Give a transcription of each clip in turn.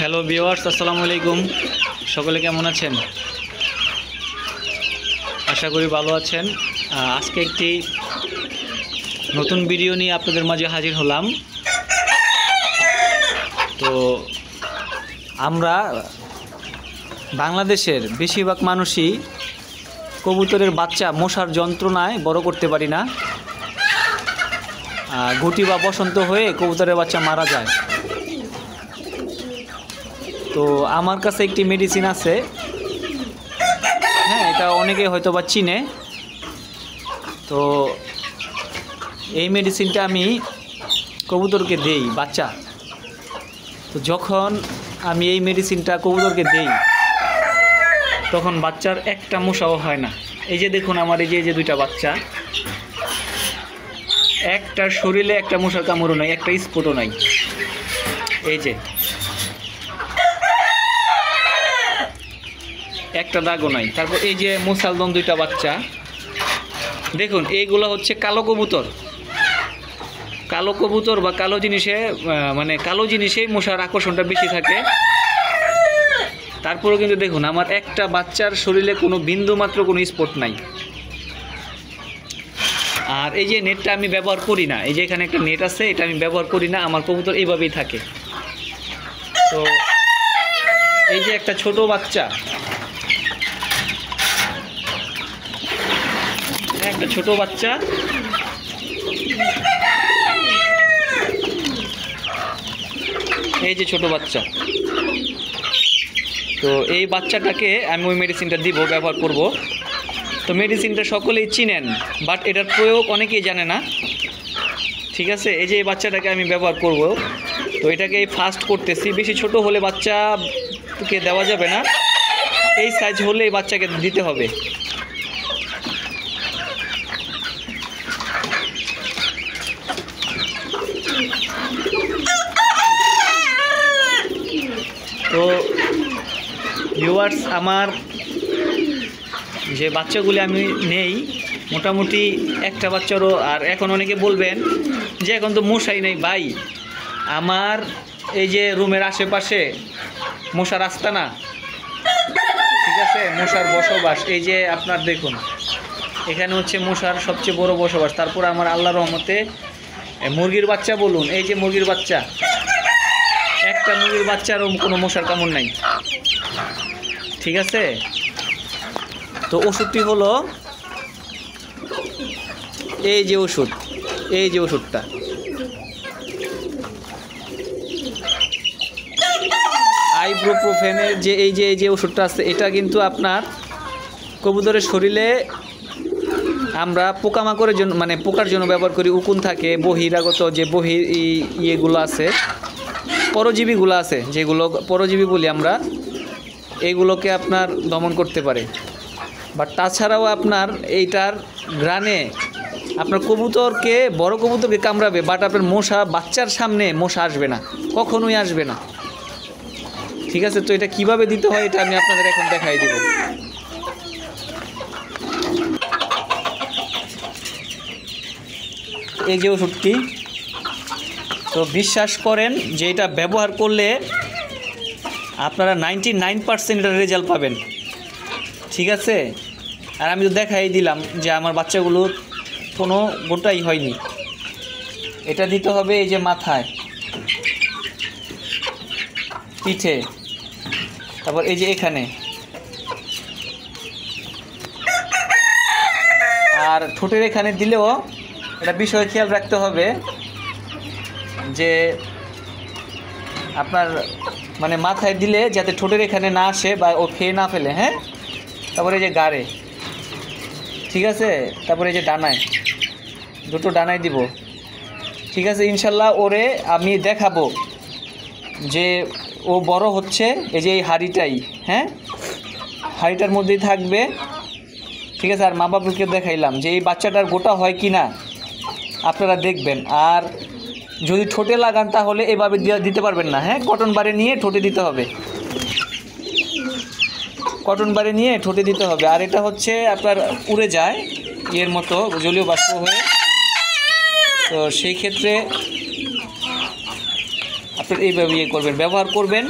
Hello viewers, আসসালামু আলাইকুম। সকলে কেমন আছেন? আশা করি ভালো আছেন। আজকে একটি নতুন ভিডিও নিয়ে আপনাদের মাঝে হাজির হলাম। তো আমরা বাংলাদেশের বেশিরভাগ মানুষই কবুতরের বাচ্চা মশার যন্ত্রণায় বড় করতে পারি না। গুটি বা বসন্ত হয়ে কবুতরের বাচ্চা মারা যায়। তো আমার কাছে একটি মেডিসিন আছে, হ্যাঁ, এটা অনেকে হয়তো বা চিনে। তো এই মেডিসিনটা আমি কবুতরকে দেই বাচ্চা। তো যখন আমি এই মেডিসিনটা কবুতরকে দেই তখন বাচ্চার একটা মশাও হয় না। এই যে দেখুন, আমার এই যে দুইটা বাচ্চা, একটা শরীরে একটা মশার কামড়ও নাই, একটা স্পটও নাই। এই যে একটা দাগও নাই। তারপর এই যে মুসালদম দুইটা বাচ্চা দেখুন, এইগুলো হচ্ছে কালো কবুতর। কালো কবুতর বা কালো জিনিসে মানে কালো জিনিসেই মশার আকর্ষণটা বেশি থাকে। তারপরেও কিন্তু দেখুন, আমার একটা বাচ্চার শরীরে কোনো বিন্দু মাত্র কোনো স্পট নাই। আর এই যে নেটটা আমি ব্যবহার করি না, এই যে এখানে একটা নেট আছে, এটা আমি ব্যবহার করি না। আমার কবুতর এইভাবেই থাকে। তো এই যে একটা ছোট বাচ্চা, একটা ছোট বাচ্চা, এই যে ছোট বাচ্চা। তো এই বাচ্চাটাকে আমি ওই মেডিসিনটা দিব, ব্যবহার করব। তো মেডিসিনটা সকলেই চিনেন, বাট এটার প্রয়োগ অনেকেই জানে না। ঠিক আছে, এই যে এই বাচ্চাটাকে আমি ব্যবহার করব। তো এটাকে ফাস্ট করতেছি। বেশি ছোট হলে বাচ্চাকে দেওয়া যাবে না, এই সাইজ হলে এই বাচ্চাকে দিতে হবে। তো ভিউয়ার্স, আমার যে বাচ্চাগুলি আমি নেই মোটামুটি একটা বাচ্চারও, আর এখন অনেকে বলবেন যে এখন তো মশাই নেই ভাই, আমার এই যে রুমের আশেপাশে মশার আস্তানা, ঠিক আছে, মশার বসবাস। এই যে আপনার দেখুন, এখানে হচ্ছে মশার সবচেয়ে বড় বসবাস। তারপর আমার আল্লাহর রহমতে মুরগির বাচ্চা বলুন, এই যে মুরগির বাচ্চা, একটা মুরগির বাচ্চারও কোনো মশার কামড় নাই। ঠিক আছে, তো ওষুধটি হলো এই যে ওষুধ, এই যে ওষুধটা, আইবুপ্রোফেনের যে এই যে ওষুধটা আছে, এটা কিন্তু আপনার কবুতরের শরীরে আমরা পোকামাকড়ের জন্য, মানে পোকার জন্য ব্যবহার করি। উকুন থাকে, বহিরাগত যে ইয়েগুলো আছে, পরজীবীগুলো আছে, যেগুলো পরজীবী বলি আমরা, এইগুলোকে আপনার দমন করতে পারে। বাট তাছাড়াও আপনার এইটার ঘ্রাণে আপনার কবুতরকে, বড় কবুতরকে কামড়াবে, বাট আপনার মশা, বাচ্চার সামনে মশা আসবে না, কখনোই আসবে না। ঠিক আছে, তো এটা কিভাবে দিতে হয় এটা আমি আপনাদের এখন দেখাই দিব। এই যে ওষুধটি, তো বিশ্বাস করেন যে এটা ব্যবহার করলে আপনারা 99% এটার রেজাল্ট পাবেন। ঠিক আছে, আর আমি তো দেখাই দিলাম যে আমার বাচ্চাগুলো কোনো গোটাই হয়নি। এটা দিতে হবে এই যে মাথায়, পিঠে, তারপর এই যে এখানে, আর ঠোঁটের এখানে দিলেও এটা বিষয় খেয়াল রাখতে হবে যে আপনার মানে মাথায় দিলে যাতে ঠোঁটের এখানে না আসে বা ও খেয়ে না ফেলে। হ্যাঁ, তারপরে এই যে গাড়ে, ঠিক আছে, তারপরে এই যে ডানায়, দুটো ডানায় দিব। ঠিক আছে, ইনশাল্লাহ ওরে আমি দেখাবো যে ও বড় হচ্ছে। এই যে এই হাঁড়িটাই, হ্যাঁ, হাঁড়িটার মধ্যেই থাকবে। ঠিক আছে, আর মা বাবাকে দেখাইলাম যে এই বাচ্চাটার গোটা হয় কি না আপনারা দেখবেন। আর যদি ঠোঁটে লাগান তাহলে এভাবে দিতে পারবেন না। হ্যাঁ, কটন বারে নিয়ে ঠোঁটে দিতে হবে, কটন বারে নিয়ে ঠোঁটে দিতে হবে। আর এটা হচ্ছে আপনার উড়ে যায় ইয়ের মতো, জলীয় বাষ্প হয়ে। তো সেই ক্ষেত্রে আপনার এইভাবে করবেন, ব্যবহার করবেন।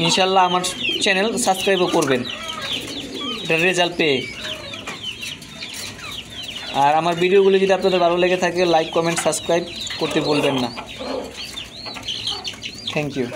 ইনশাল্লাহ আমার চ্যানেল সাবস্ক্রাইবও করবেন এটার রেজাল্ট পেয়ে। আর আমার ভিডিওগুলি যদি আপনাদের ভালো লেগে থাকে লাইক কমেন্ট সাবস্ক্রাইব করতে ভুলবেন না। Thank you.